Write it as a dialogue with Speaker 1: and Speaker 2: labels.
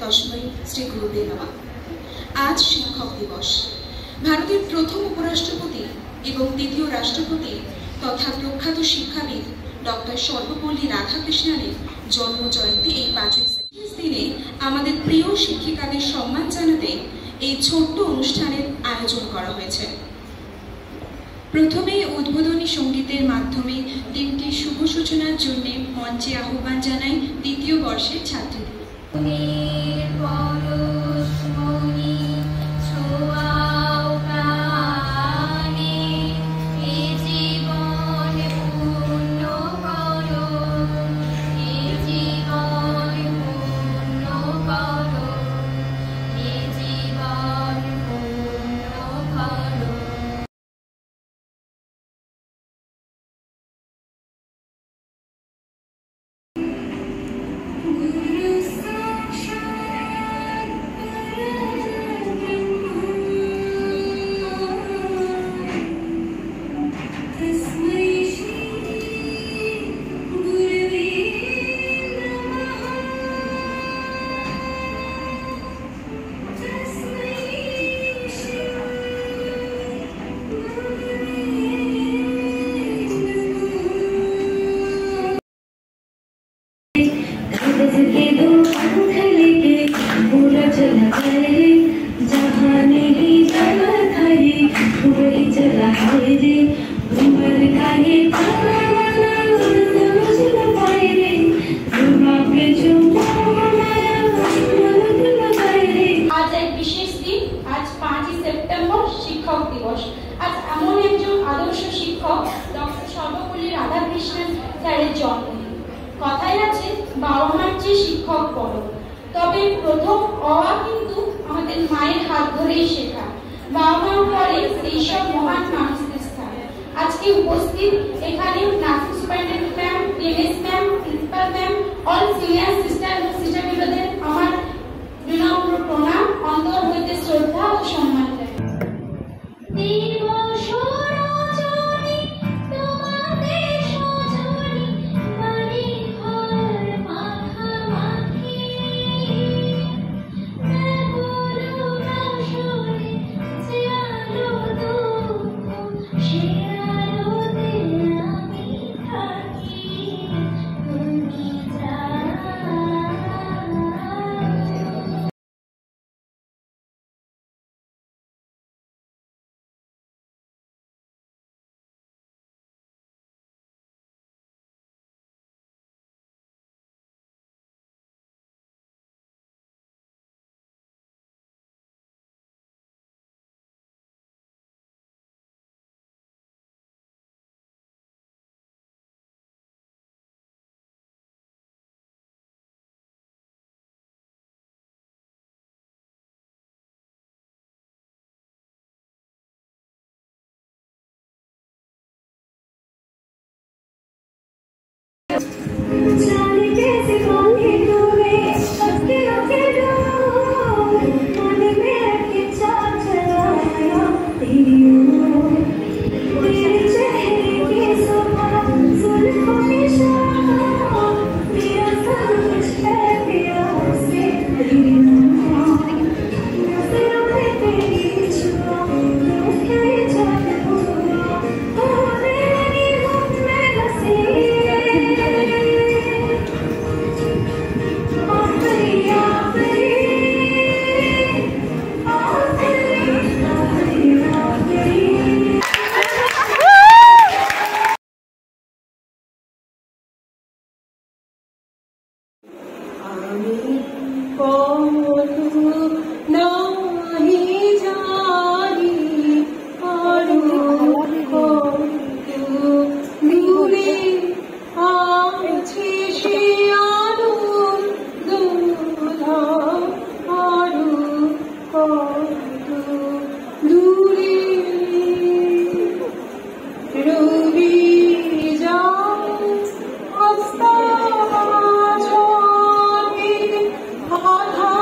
Speaker 1: তস্मै শ্রী গুরুদেব নমঃ। আজ শিক্ষক দিবস। ভারতের প্রথম উপরাষ্ট্রপতি এবং দ্বিতীয় রাষ্ট্রপতি তথা প্রখ্যাত শিক্ষাবিদ ডক্টর সর্বপল্লী রাধাকৃষ্ণনের জন্ম জয়ন্তী এই 5ই সেপ্টেম্বর দিনে আমাদের প্রিয় শিক্ষিকাদের সম্মান জানাতে এই ছোট্ট অনুষ্ঠানের আয়োজন করা হয়েছে। প্রথমে উদ্বোধনী সঙ্গীতের মাধ্যমে দিনটির শুভ সূচনার জন্য মঞ্চে আহ্বান জানাই দ্বিতীয় বর্ষের ছাত্রীদের। শিক্ষক দিবস। আজ এমন একজন আদর্শ শিক্ষক ডক্টর সর্বপল্লী রাধাকৃষ্ণন স্যারের জন্মদিন। কথায় আছে বাবা মার চেয়ে শিক্ষক বড়। তবে প্রথম অ কিন্তু আমাদের মায়ের হাত ধরেই শেখা। বাবা মার পরে সেই সব মহান মানুষদের স্থান। আজকে উপস্থিত এখানে nursing superintendent ma'am, MS ma'am, principal ma'am, all senior sister ও সিস্টারদের আমার বিনম্র প্রণাম, অন্তর হইতে শ্রদ্ধা ও সম্মান।
Speaker 2: Radha